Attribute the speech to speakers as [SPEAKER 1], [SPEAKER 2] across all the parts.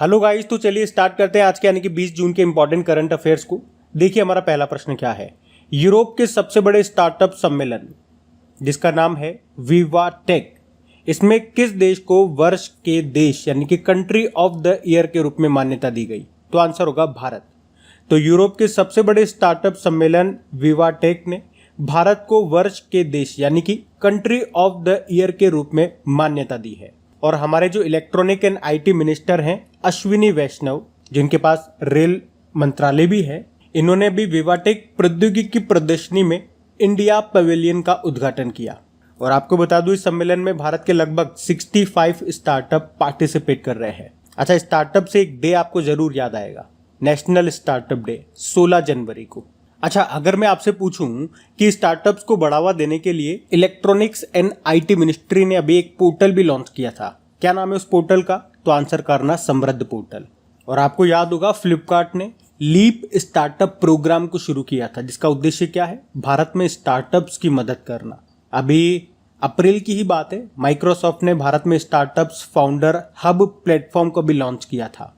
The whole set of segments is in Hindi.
[SPEAKER 1] हेलो गाइस, तो चलिए स्टार्ट करते हैं आज के यानी कि 20 जून के इंपॉर्टेंट करंट अफेयर्स को। देखिए हमारा पहला प्रश्न क्या है। यूरोप के सबसे बड़े स्टार्टअप सम्मेलन जिसका नाम है विवा टेक, इसमें किस देश को वर्ष के देश यानी कि कंट्री ऑफ द ईयर के रूप में मान्यता दी गई? तो आंसर होगा भारत। तो यूरोप के सबसे बड़े स्टार्टअप सम्मेलन विवा टेक ने भारत को वर्ष के देश यानी कि कंट्री ऑफ द ईयर के रूप में मान्यता दी है। और हमारे जो इलेक्ट्रॉनिक एंड आईटी मिनिस्टर हैं अश्विनी वैष्णव, जिनके पास रेल मंत्रालय भी है, इन्होंने भी विवाटेक प्रौद्योगिकी प्रदर्शनी में इंडिया पवेलियन का उद्घाटन किया। और आपको बता दूं, इस सम्मेलन में भारत के लगभग 65 स्टार्टअप पार्टिसिपेट कर रहे हैं। अच्छा, स्टार्टअप से एक डे आपको जरूर याद आएगा, नेशनल स्टार्टअप डे 16 जनवरी को। अच्छा, अगर मैं आपसे पूछूं कि स्टार्टअप्स को बढ़ावा देने के लिए इलेक्ट्रॉनिक्स एंड आईटी मिनिस्ट्री ने अभी एक पोर्टल भी लॉन्च किया था, क्या नाम है उस पोर्टल का? तो आंसर करना समृद्ध पोर्टल। और आपको याद होगा फ्लिपकार्ट ने लीप स्टार्टअप प्रोग्राम को शुरू किया था, जिसका उद्देश्य क्या है? भारत में स्टार्टअप्स की मदद करना। अभी अप्रैल की ही बात है, माइक्रोसॉफ्ट ने भारत में स्टार्टअप्स फाउंडर हब प्लेटफॉर्म को भी लॉन्च किया था।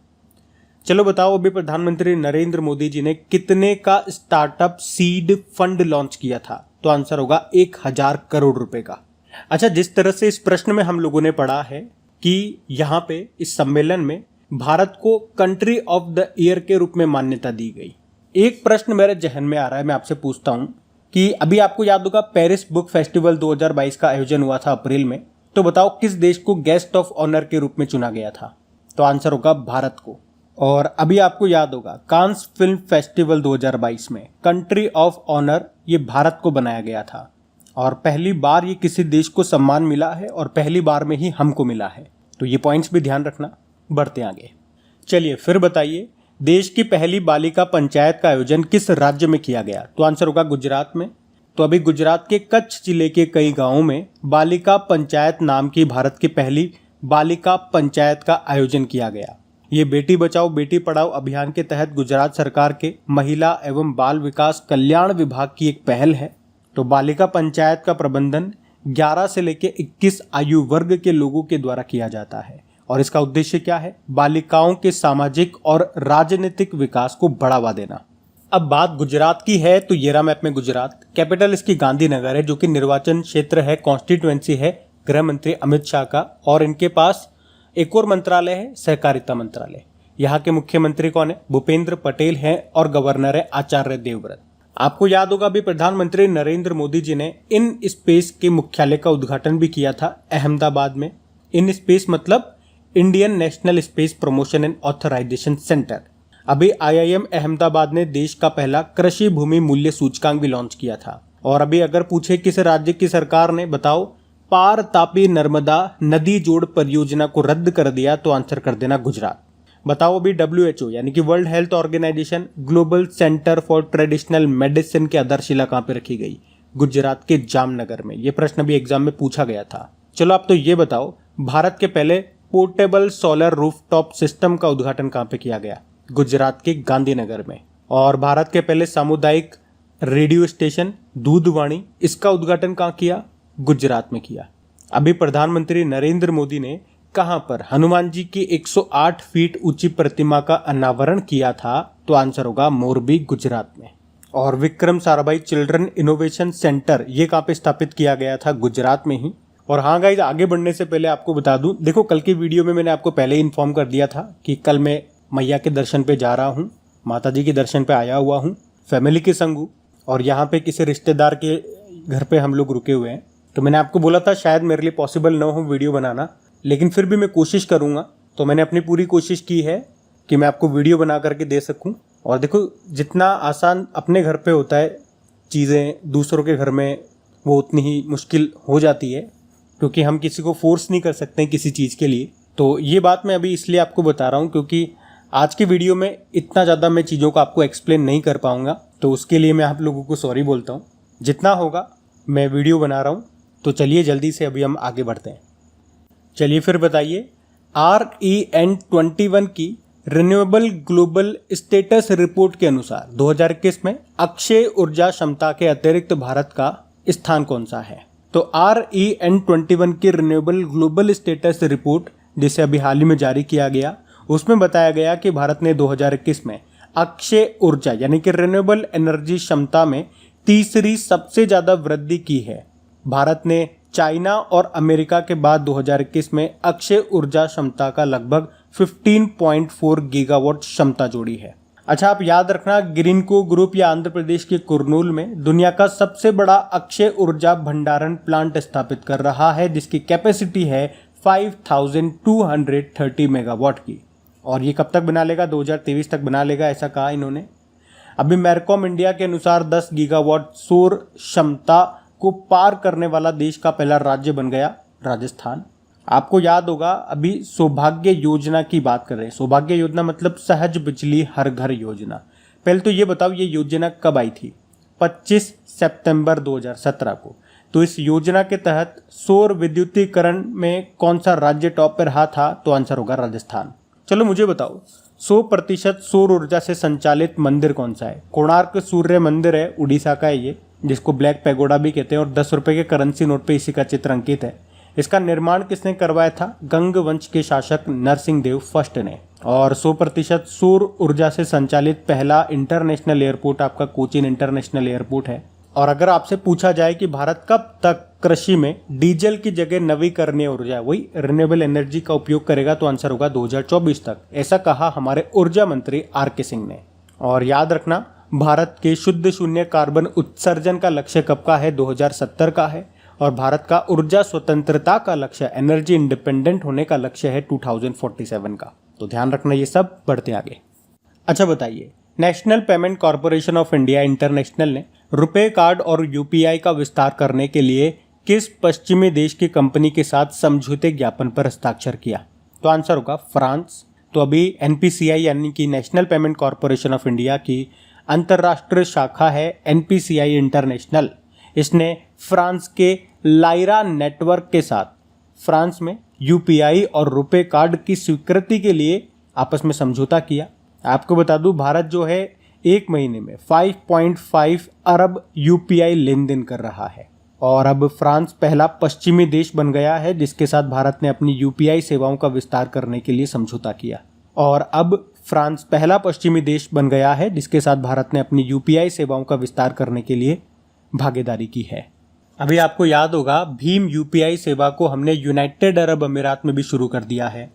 [SPEAKER 1] चलो बताओ, अभी प्रधानमंत्री नरेंद्र मोदी जी ने कितने का स्टार्टअप सीड फंड लॉन्च किया था? तो आंसर होगा 1000 करोड़ रुपए का। अच्छा, जिस तरह से इस प्रश्न में हम लोगों ने पढ़ा है कि यहाँ पे इस सम्मेलन में भारत को कंट्री ऑफ द ईयर के रूप में मान्यता दी गई। एक प्रश्न मेरे जहन में आ रहा है, मैं आपसे पूछता हूँ कि अभी आपको याद होगा पेरिस बुक फेस्टिवल 2022 का आयोजन हुआ था अप्रैल में, तो बताओ किस देश को गेस्ट ऑफ ऑनर के रूप में चुना गया था? तो आंसर होगा भारत को। और अभी आपको याद होगा कांस फिल्म फेस्टिवल 2022 में कंट्री ऑफ ऑनर ये भारत को बनाया गया था। और पहली बार ये किसी देश को सम्मान मिला है और पहली बार में ही हमको मिला है। तो ये पॉइंट्स भी ध्यान रखना। बढ़ते आगे, चलिए फिर बताइए, देश की पहली बालिका पंचायत का आयोजन किस राज्य में किया गया? तो आंसर होगा गुजरात में। तो अभी गुजरात के कच्छ जिले के कई गांवों में बालिका पंचायत नाम की भारत की पहली बालिका पंचायत का आयोजन किया गया। ये बेटी बचाओ बेटी पढ़ाओ अभियान के तहत गुजरात सरकार के महिला एवं बाल विकास कल्याण विभाग की एक पहल है। तो बालिका पंचायत का प्रबंधन 11 से लेकर 21 आयु वर्ग के लोगों के द्वारा किया जाता है। और इसका उद्देश्य क्या है? बालिकाओं के सामाजिक और राजनीतिक विकास को बढ़ावा देना। अब बात गुजरात की है, तो ये रहा मैप में गुजरात। कैपिटल इसकी गांधीनगर है, जो कि निर्वाचन क्षेत्र है, कॉन्स्टिट्यूएंसी है गृह मंत्री अमित शाह का। और इनके पास एक और मंत्रालय है, सहकारिता मंत्रालय। यहाँ के मुख्यमंत्री कौन है? भूपेंद्र पटेल हैं। और गवर्नर है आचार्य देवव्रत। आपको याद होगा अभी प्रधानमंत्री नरेंद्र मोदी जी ने इन स्पेस के मुख्यालय का उद्घाटन भी किया था अहमदाबाद में। इन स्पेस मतलब Indian national space promotion and authorisation centre. अभी IIM अहमदाबाद ने देश का पहला कृषि भूमि मूल्य सूचकांक भी लॉन्च किया था। और अभी अगर पूछे किस राज्य की सरकार ने, बताओ, पार तापी नर्मदा नदी जोड़ परियोजना को रद्द कर दिया? तो आंसर कर देना गुजरात। बताओ, अभी WHO यानी कि world health organisation global centre for traditional medicine की आधारशिला कहाँ पे रखी गई? गुजरात के जामनगर में। ये प्रश्न भी एग्जाम में पूछा गया था। चलो आप तो ये बताओ, भारत के पहले पोर्टेबल सोलर रूफटॉप सिस्टम का उद्घाटन कहाँ पे किया गया? गुजरात के गांधीनगर में। और भारत के पहले सामुदायिक रेडियो स्टेशन दूधवाणी, इसका उद्घाटन कहाँ किया? गुजरात में किया। अभी प्रधानमंत्री नरेंद्र मोदी ने कहां पर हनुमान जी की 108 फीट ऊंची प्रतिमा का अनावरण किया था? तो आंसर होगा मोरबी, गुजरात में। और Vikram Sarabhai children innovation centre ये कहां पे स्थापित किया गया था? गुजरात में ही। और हाँ गाइस, आगे बढ़ने से पहले आपको बता दूं, देखो कल की वीडियो में मैंने आपको पहले ही इन्फॉर्म कर दिया था कि कल मैं मैया के दर्शन पे जा रहा हूँ, माता जी के दर्शन पे आया हुआ हूँ, फैमिली के संग हूँ। और यहाँ पे किसी रिश्तेदार के घर पे हम लोग रुके हुए हैं। तो मैंने आपको बोला था शायद मेरे लिए पॉसिबल ना हो वीडियो बनाना, लेकिन फिर भी मैं कोशिश करूंगा। तो मैंने अपनी पूरी कोशिश की है कि मैं आपको वीडियो बना करके दे सकूं। और देखो, जितना आसान अपने घर पे होता है चीज़ें, दूसरों के घर में वो उतनी ही मुश्किल हो जाती है, क्योंकि हम किसी को फोर्स नहीं कर सकते किसी चीज़ के लिए। तो ये बात मैं अभी इसलिए आपको बता रहा हूँ क्योंकि आज की वीडियो में इतना ज़्यादा मैं चीज़ों को आपको एक्सप्लेन नहीं कर पाऊँगा। तो उसके लिए मैं आप लोगों को सॉरी बोलता हूँ। जितना होगा मैं वीडियो बना रहा हूँ। तो चलिए जल्दी से अभी हम आगे बढ़ते हैं। चलिए फिर बताइए, REN21 की रिन्यूएबल ग्लोबल स्टेटस रिपोर्ट के अनुसार 2021 में अक्षय ऊर्जा क्षमता के अतिरिक्त भारत का स्थान कौन सा है? तो REN21 की रिन्यूएबल ग्लोबल स्टेटस रिपोर्ट, जिसे अभी हाल ही में जारी किया गया, उसमें बताया गया कि भारत ने 2021 में अक्षय ऊर्जा यानी कि रिन्यूएबल एनर्जी क्षमता में तीसरी सबसे ज़्यादा वृद्धि की है। भारत ने चाइना और अमेरिका के बाद 2021 में अक्षय ऊर्जा क्षमता का लगभग 15.4 गीगावाट क्षमता जोड़ी है। अच्छा, आप याद रखना, ग्रीनको ग्रुप या आंध्र प्रदेश के कुर्नूल में दुनिया का सबसे बड़ा अक्षय ऊर्जा भंडारण प्लांट स्थापित कर रहा है, जिसकी कैपेसिटी है 5230 मेगावाट की। और ये कब तक बना लेगा? 2023 तक बना लेगा, ऐसा कहा इन्होंने। अभी मैरकॉम इंडिया के अनुसार 10 गीगावाट सौर क्षमता को पार करने वाला देश का पहला राज्य बन गया राजस्थान। आपको याद होगा, अभी सौभाग्य योजना की बात कर रहे हैं। सौभाग्य योजना मतलब सहज बिजली हर घर योजना। पहले तो ये बताओ, ये योजना कब आई थी? 25 सितंबर 2017 को। तो इस योजना के तहत सौर विद्युतीकरण में कौन सा राज्य टॉप पर रहा था? तो आंसर होगा राजस्थान। चलो मुझे बताओ, 100% सौर ऊर्जा से संचालित मंदिर कौन सा है? कोणार्क सूर्य मंदिर है, उड़ीसा का है ये, जिसको ब्लैक पैगोडा भी कहते हैं, और 10 रुपए के करेंसी नोट पे इसी का चित्र अंकित है। इसका निर्माण किसने करवाया था? गंग वंश के शासक नरसिंह देव फर्स्ट ने। और 100% सौर ऊर्जा से संचालित पहला इंटरनेशनल एयरपोर्ट आपका कोचीन इंटरनेशनल एयरपोर्ट है। और अगर आपसे पूछा जाए कि भारत कब तक कृषि में डीजल की जगह नवीकरणीय ऊर्जा, वही रिन्यूएबल एनर्जी का उपयोग करेगा, तो आंसर होगा 2024 तक। ऐसा कहा हमारे ऊर्जा मंत्री आर.के. सिंह ने। और याद रखना, भारत के शुद्ध शून्य कार्बन उत्सर्जन का लक्ष्य कब का है? 2070 का है। और भारत का ऊर्जा स्वतंत्रता का लक्ष्य, एनर्जी इंडिपेंडेंट होने का लक्ष्य है 2047 का। तो ध्यान रखना ये सब। बढ़ते आगे। अच्छा बताइए, national payment corporation of India international ने रुपे कार्ड और यूपीआई का विस्तार करने के लिए किस पश्चिमी देश की कंपनी के साथ समझौते ज्ञापन पर हस्ताक्षर किया? तो आंसर होगा फ्रांस। तो अभी एनपीसीआई यानी कि national payment corporation of India की अंतर्राष्ट्रीय शाखा है एनपीसीआई इंटरनेशनल। इसने फ्रांस के लाइरा नेटवर्क के साथ फ्रांस में यूपीआई और रुपे कार्ड की स्वीकृति के लिए आपस में समझौता किया। आपको बता दूं, भारत जो है एक महीने में 5.5 अरब यूपीआई लेन देन कर रहा है। और अब फ्रांस पहला पश्चिमी देश बन गया है जिसके साथ भारत ने अपनी यूपीआई सेवाओं का विस्तार करने के लिए समझौता किया। और अब फ्रांस पहला पश्चिमी देश बन गया है जिसके साथ भारत ने अपनी यूपीआई सेवाओं का विस्तार करने के लिए भागीदारी की है। अभी आपको याद होगा, भीम यूपीआई सेवा को हमने यूनाइटेड अरब अमीरात में भी शुरू कर दिया है।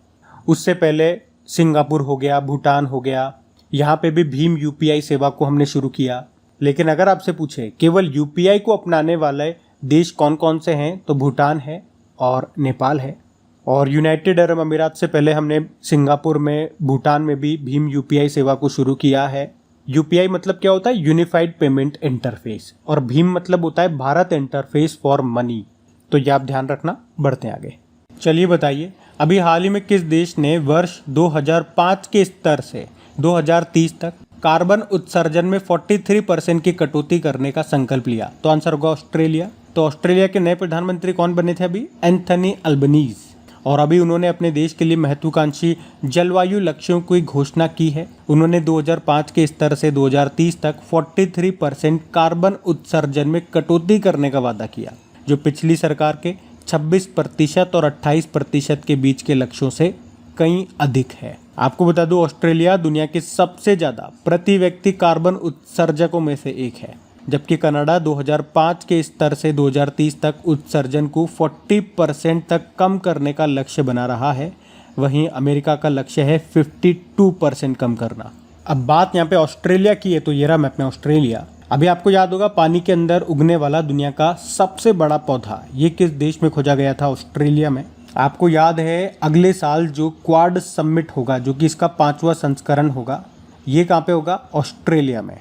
[SPEAKER 1] उससे पहले सिंगापुर हो गया, भूटान हो गया, यहाँ पे भी भीम यूपीआई सेवा को हमने शुरू किया। लेकिन अगर आपसे पूछे केवल यूपीआई को अपनाने वाले देश कौन कौन से हैं, तो भूटान है और नेपाल है। और यूनाइटेड अरब अमीरात से पहले हमने सिंगापुर में, भूटान में भी भीम यूपीआई सेवा को शुरू किया है। यूपीआई मतलब क्या होता है? Unified payment interface. और भीम मतलब होता है भारत इंटरफेस फॉर मनी। तो ये आप ध्यान रखना। बढ़ते आगे। चलिए बताइए, अभी हाल ही में किस देश ने वर्ष 2005 के स्तर से 2030 तक कार्बन उत्सर्जन में 43% की कटौती करने का संकल्प लिया? तो आंसर होगा ऑस्ट्रेलिया। तो ऑस्ट्रेलिया के नए प्रधानमंत्री कौन बने थे अभी? Anthony Albanese. और अभी उन्होंने अपने देश के लिए महत्वाकांक्षी जलवायु लक्ष्यों की घोषणा की है। उन्होंने 2005 के स्तर से 2030 तक 43% कार्बन उत्सर्जन में कटौती करने का वादा किया, जो पिछली सरकार के 26% और 28% के बीच के लक्ष्यों से कहीं अधिक है। आपको बता दूं, ऑस्ट्रेलिया दुनिया के सबसे ज़्यादा प्रति व्यक्ति कार्बन उत्सर्जकों में से एक है, जबकि कनाडा 2005 के स्तर से 2030 तक उत्सर्जन को 40% तक कम करने का लक्ष्य बना रहा है। वहीं अमेरिका का लक्ष्य है 52% कम करना। अब बात यहाँ पे ऑस्ट्रेलिया की है, तो ये रहा मैप में ऑस्ट्रेलिया। अभी आपको याद होगा, पानी के अंदर उगने वाला दुनिया का सबसे बड़ा पौधा ये किस देश में खोजा गया था? ऑस्ट्रेलिया में। आपको याद है, अगले साल जो क्वाड समिट होगा, जो कि इसका 5वां संस्करण होगा, ये कहाँ पे होगा? ऑस्ट्रेलिया में।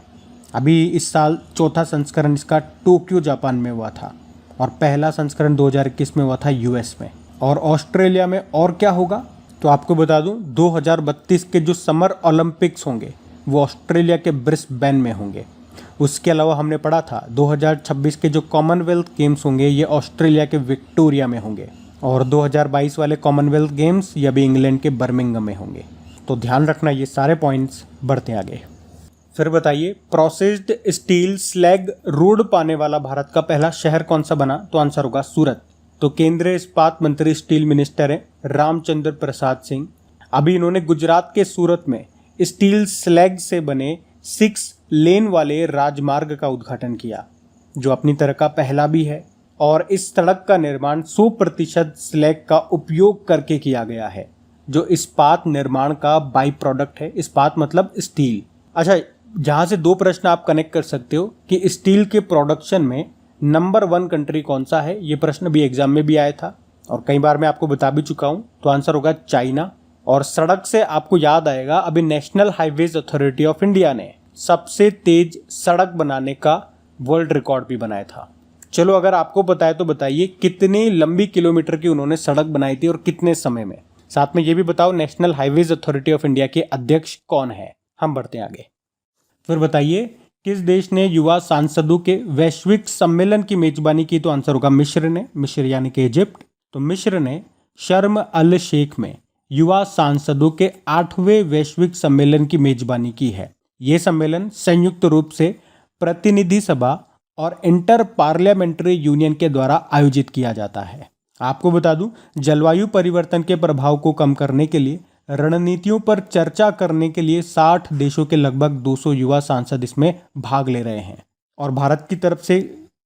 [SPEAKER 1] अभी इस साल 4था संस्करण इसका टोक्यो जापान में हुआ था, और पहला संस्करण 2021 में हुआ था यूएस में। और ऑस्ट्रेलिया में और क्या होगा? तो आपको बता दूं, 2032 के जो समर ओलंपिक्स होंगे वो ऑस्ट्रेलिया के ब्रिस्बेन में होंगे। उसके अलावा हमने पढ़ा था 2026 के जो कॉमनवेल्थ गेम्स होंगे ये ऑस्ट्रेलिया के विक्टोरिया में होंगे, और 2022 वाले कॉमनवेल्थ गेम्स ये भी इंग्लैंड के बर्मिंघम में होंगे। तो ध्यान रखना ये सारे पॉइंट्स। बढ़ते आगे। फिर बताइए, प्रोसेस्ड स्टील स्लैग रोड पाने वाला भारत का पहला शहर कौन सा बना? तो आंसर होगा सूरत। तो केंद्रीय इस्पात मंत्री, स्टील मिनिस्टर हैं रामचंद्र प्रसाद सिंह। अभी इन्होंने गुजरात के सूरत में स्टील स्लैग से बने 6 लेन वाले राजमार्ग का उद्घाटन किया, जो अपनी तरह का पहला भी है। और इस सड़क का निर्माण 100% स्लैग का उपयोग करके किया गया है, जो इस्पात निर्माण का बाई प्रोडक्ट है। इस्पात मतलब स्टील। अच्छा, जहाँ से 2 प्रश्न आप कनेक्ट कर सकते हो कि स्टील के प्रोडक्शन में नंबर 1 कंट्री कौन सा है। ये प्रश्न भी एग्जाम में भी आया था और कई बार मैं आपको बता भी चुका हूँ। तो आंसर होगा चाइना। और सड़क से आपको याद आएगा, अभी national highways authority of India ने सबसे तेज सड़क बनाने का वर्ल्ड रिकॉर्ड भी बनाया था। चलो, अगर आपको पता है तो बताइए कितनी लंबी किलोमीटर की उन्होंने सड़क बनाई थी और कितने समय में। साथ में ये भी बताओ national highways authority of India के अध्यक्ष कौन है। हम बढ़ते हैं आगे। फिर बताइए किस देश ने युवा सांसदों के वैश्विक सम्मेलन की मेजबानी की। तो आंसर होगा मिस्र ने। मिस्र यानी कि इजिप्ट। तो मिस्र ने शर्म अल शेख में युवा सांसदों के 8वें वैश्विक सम्मेलन की मेजबानी की है। ये सम्मेलन संयुक्त रूप से प्रतिनिधि सभा और इंटर पार्लियामेंट्री यूनियन के द्वारा आयोजित किया जाता है। आपको बता दूं, जलवायु परिवर्तन के प्रभाव को कम करने के लिए रणनीतियों पर चर्चा करने के लिए 60 देशों के लगभग 200 युवा सांसद इसमें भाग ले रहे हैं। और भारत की तरफ से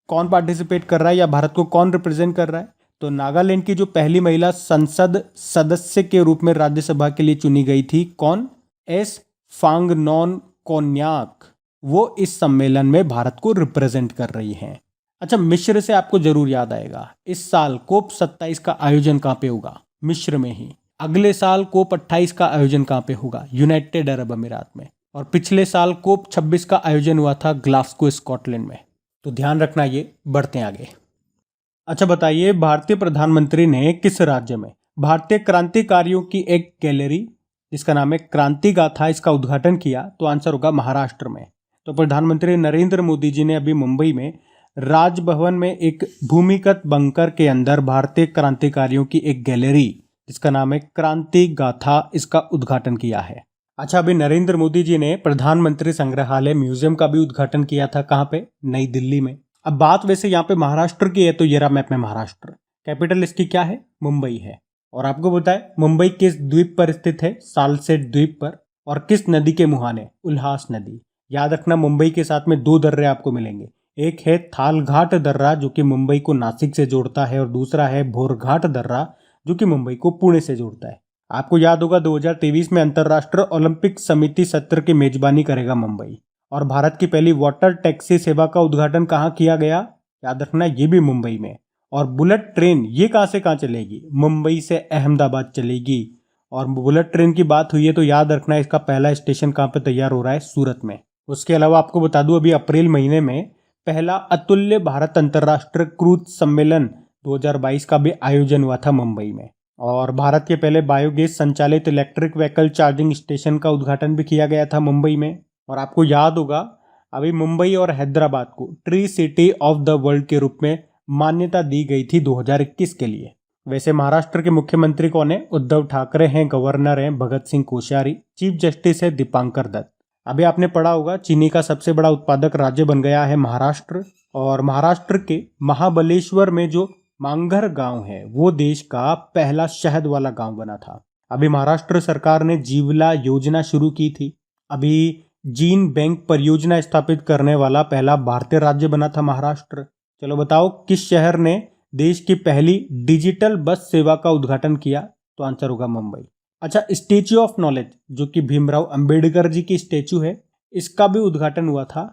[SPEAKER 1] कौन पार्टिसिपेट कर रहा है या भारत को कौन रिप्रेजेंट कर रहा है? तो नागालैंड की जो पहली महिला संसद सदस्य के रूप में राज्यसभा के लिए चुनी गई थी, कौन? एस फांगनॉन कोन्याक। वो इस सम्मेलन में भारत को रिप्रेजेंट कर रही हैं। अच्छा, मिस्र से आपको जरूर याद आएगा, इस साल कोप 27 का आयोजन कहाँ पे होगा? मिस्र में ही। अगले साल कोप 28 का आयोजन कहाँ पे होगा? यूनाइटेड अरब अमीरात में। और पिछले साल कोप 26 का आयोजन हुआ था ग्लासगो स्कॉटलैंड में। तो ध्यान रखना ये। बढ़ते हैं आगे। अच्छा बताइए, भारतीय प्रधानमंत्री ने किस राज्य में भारतीय क्रांतिकारियों की एक गैलरी जिसका नाम है क्रांति गाथा, इसका उद्घाटन किया? तो आंसर होगा महाराष्ट्र में। तो प्रधानमंत्री नरेंद्र मोदी जी ने अभी मुंबई में राजभवन में एक भूमिगत बंकर के अंदर भारतीय क्रांतिकारियों की एक गैलरी जिसका नाम है क्रांति गाथा, इसका उद्घाटन किया है। अच्छा, अभी नरेंद्र मोदी जी ने प्रधानमंत्री संग्रहालय म्यूजियम का भी उद्घाटन किया था। कहाँ पे? नई दिल्ली में। अब बात वैसे यहाँ पे महाराष्ट्र की है, तो ये रहा मैप में महाराष्ट्र। कैपिटल इसकी क्या है? मुंबई है। और आपको बताए मुंबई किस द्वीप पर स्थित है? सालसेट द्वीप पर। और किस नदी के मुहाने? उल्हास नदी। याद रखना, मुंबई के साथ में 2 दर्रे आपको मिलेंगे। एक है थालघाट दर्रा जो कि मुंबई को नासिक से जोड़ता है, और दूसरा है भोरघाट दर्रा जो कि मुंबई को पुणे से जोड़ता है। आपको याद होगा 2023 में अंतर्राष्ट्रीय ओलंपिक समिति सत्र की मेजबानी करेगा मुंबई। और भारत की पहली वाटर टैक्सी सेवा का उद्घाटन कहाँ किया गया? याद रखना, ये भी मुंबई में। और बुलेट ट्रेन ये कहाँ से कहाँ चलेगी? मुंबई से अहमदाबाद चलेगी। और बुलेट ट्रेन की बात हुई है तो याद रखना, इसका पहला स्टेशन कहाँ पे तैयार हो रहा है? सूरत में। उसके अलावा आपको बता दूं, अभी अप्रैल महीने में पहला अतुल्य भारत अंतर्राष्ट्रीय क्रूज सम्मेलन 2022 का भी आयोजन हुआ था मुंबई में। और भारत के पहले बायोगैस संचालित इलेक्ट्रिक व्हीकल चार्जिंग स्टेशन का उद्घाटन भी किया गया था मुंबई में। और आपको याद होगा, अभी मुंबई और हैदराबाद को tree city of the world के रूप में मान्यता दी गई थी 2021 के लिए। वैसे महाराष्ट्र के मुख्यमंत्री कौन है? उद्धव ठाकरे हैं। गवर्नर हैं भगत सिंह कोश्यारी। चीफ जस्टिस है दीपांकर दत्त। अभी आपने पढ़ा होगा, चीनी का सबसे बड़ा उत्पादक राज्य बन गया है महाराष्ट्र। और महाराष्ट्र के महाबलेश्वर में जो मांगर गांव है वो देश का पहला शहद वाला गांव बना था। अभी महाराष्ट्र सरकार ने जीवला योजना शुरू की थी। अभी जीन बैंक परियोजना स्थापित करने वाला पहला भारतीय राज्य बना था महाराष्ट्र। चलो बताओ, किस शहर ने देश की पहली डिजिटल बस सेवा का उद्घाटन किया? तो आंसर होगा मुंबई। अच्छा, स्टेच्यू ऑफ नॉलेज जो कि भीमराव अंबेडकर जी की स्टेच्यू है, इसका भी उद्घाटन हुआ था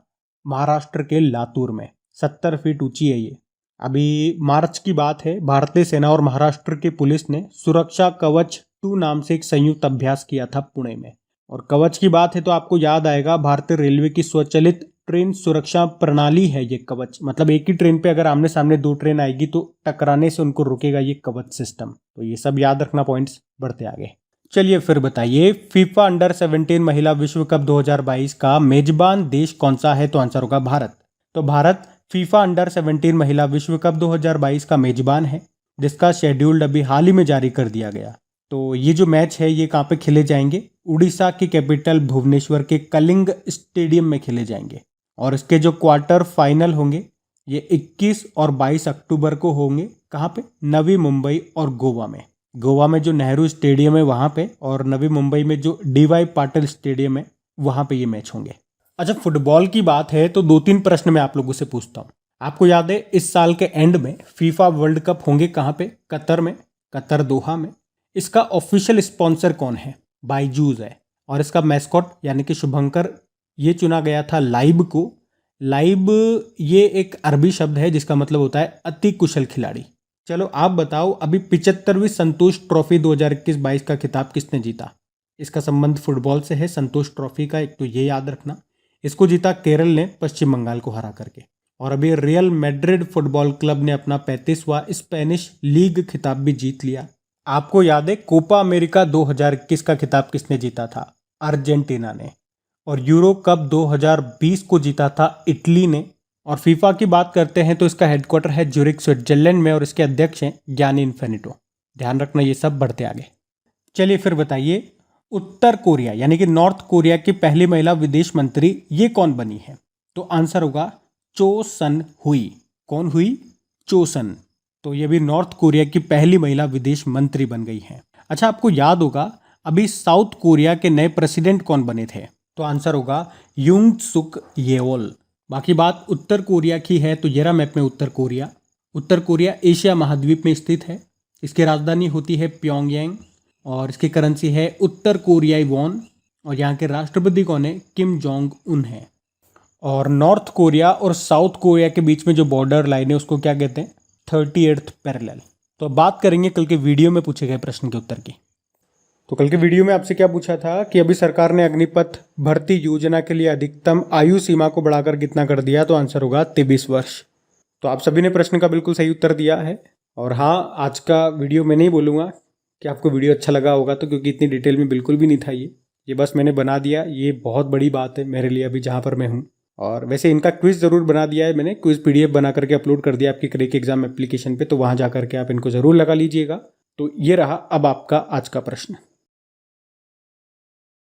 [SPEAKER 1] महाराष्ट्र के लातूर में। 70 फीट ऊंची है ये। अभी मार्च की बात है, भारतीय सेना और महाराष्ट्र की पुलिस ने सुरक्षा कवच 2 नाम से एक संयुक्त अभ्यास किया था पुणे में। और कवच की बात है तो आपको याद आएगा, भारतीय रेलवे की स्वचालित ट्रेन सुरक्षा प्रणाली है ये कवच। मतलब एक ही ट्रेन पे अगर आमने सामने 2 ट्रेन आएगी तो टकराने से उनको रोकेगा ये कवच सिस्टम। तो ये सब याद रखना पॉइंट्स। बढ़ते आगे। चलिए फिर बताइए, फीफा अंडर 17 महिला विश्व कप 2022 का मेजबान देश कौन सा है? तो आंसर होगा भारत। तो भारत फीफा अंडर 17 महिला विश्व कप 2022 का मेजबान है, जिसका शेड्यूल अभी हाल ही में जारी कर दिया गया। तो ये जो मैच है ये कहाँ पे खेले जाएंगे? उड़ीसा की कैपिटल भुवनेश्वर के कलिंग स्टेडियम में खेले जाएंगे। और इसके जो क्वार्टर फाइनल होंगे ये 21 और 22 अक्टूबर को होंगे। कहाँ पे? नवी मुंबई और गोवा में। गोवा में जो नेहरू स्टेडियम है वहाँ पे, और नवी मुंबई में जो DY पाटिल स्टेडियम है वहाँ पे ये मैच होंगे। अच्छा, फुटबॉल की बात है तो 2-3 प्रश्न मैं आप लोगों से पूछता हूँ। आपको याद है इस साल के एंड में फीफा वर्ल्ड कप होंगे कहाँ पे? कतर में, कतर दोहा में। इसका ऑफिशियल स्पॉन्सर कौन है? बायजूस है। और इसका मैस्कॉट यानी कि शुभंकर ये चुना गया था लाइब को। लाइब ये एक अरबी शब्द है जिसका मतलब होता है अति कुशल खिलाड़ी। चलो आप बताओ, अभी 75वीं संतोष ट्रॉफी 2021-22 का खिताब किसने जीता? इसका संबंध फुटबॉल से है। संतोष ट्रॉफी का एक तो ये याद रखना, इसको जीता केरल ने पश्चिम बंगाल को हरा करके। और अभी रियल मैड्रिड फुटबॉल क्लब ने अपना 35वां स्पेनिश लीग खिताब भी जीत लिया। आपको याद है कोपा अमेरिका 2021 का खिताब किसने जीता था? अर्जेंटीना ने। और यूरो कप 2020 को जीता था इटली ने। और फीफा की बात करते हैं तो इसका हेडक्वार्टर है ज्यूरिख स्विट्जरलैंड में और इसके अध्यक्ष हैं गियानी इन्फेनिटो। ध्यान रखना ये सब बढ़ते आगे। चलिए फिर बताइए, उत्तर कोरिया यानी कि नॉर्थ कोरिया की पहली महिला विदेश मंत्री ये कौन बनी है? तो आंसर होगा चो सन हुई। कौन हुई? चो सन। तो ये भी नॉर्थ कोरिया की पहली महिला विदेश मंत्री बन गई हैं। अच्छा, आपको याद होगा अभी साउथ कोरिया के नए प्रेसिडेंट कौन बने थे? तो आंसर होगा यूंग सुक येओल। बाकी बात उत्तर कोरिया की है तो ये रहा मैप में उत्तर कोरिया। उत्तर कोरिया एशिया महाद्वीप में स्थित है। इसकी राजधानी होती है प्योंगयांग और इसकी करेंसी है उत्तर कोरियाई वॉन। और यहाँ के राष्ट्रपति कौन है? किम जोंग उन है। और नॉर्थ कोरिया और साउथ कोरिया के बीच में जो बॉर्डर लाइन है उसको क्या कहते हैं? 38th parallel. तो अब बात करेंगे कल के वीडियो में पूछे गए प्रश्न के उत्तर की। तो कल के वीडियो में आपसे क्या पूछा था कि अभी सरकार ने अग्निपथ भर्ती योजना के लिए अधिकतम आयु सीमा को बढ़ाकर कितना कर दिया? तो आंसर होगा 23 वर्ष। तो आप सभी ने प्रश्न का बिल्कुल सही उत्तर दिया है। और हाँ, आज का वीडियो मैं नहीं बोलूँगा कि आपको वीडियो अच्छा लगा होगा, तो क्योंकि इतनी डिटेल में बिल्कुल भी नहीं था ये बस मैंने बना दिया। ये बहुत बड़ी बात है मेरे लिए अभी जहाँ पर मैं हूँ। और वैसे इनका क्विज़ ज़रूर बना दिया है मैंने, क्विज़ PDF बना करके अपलोड कर दिया आपकी क्रेक एग्जाम एप्लीकेशन पे, तो वहाँ जा करके आप इनको ज़रूर लगा लीजिएगा। तो ये रहा अब आपका आज का प्रश्न।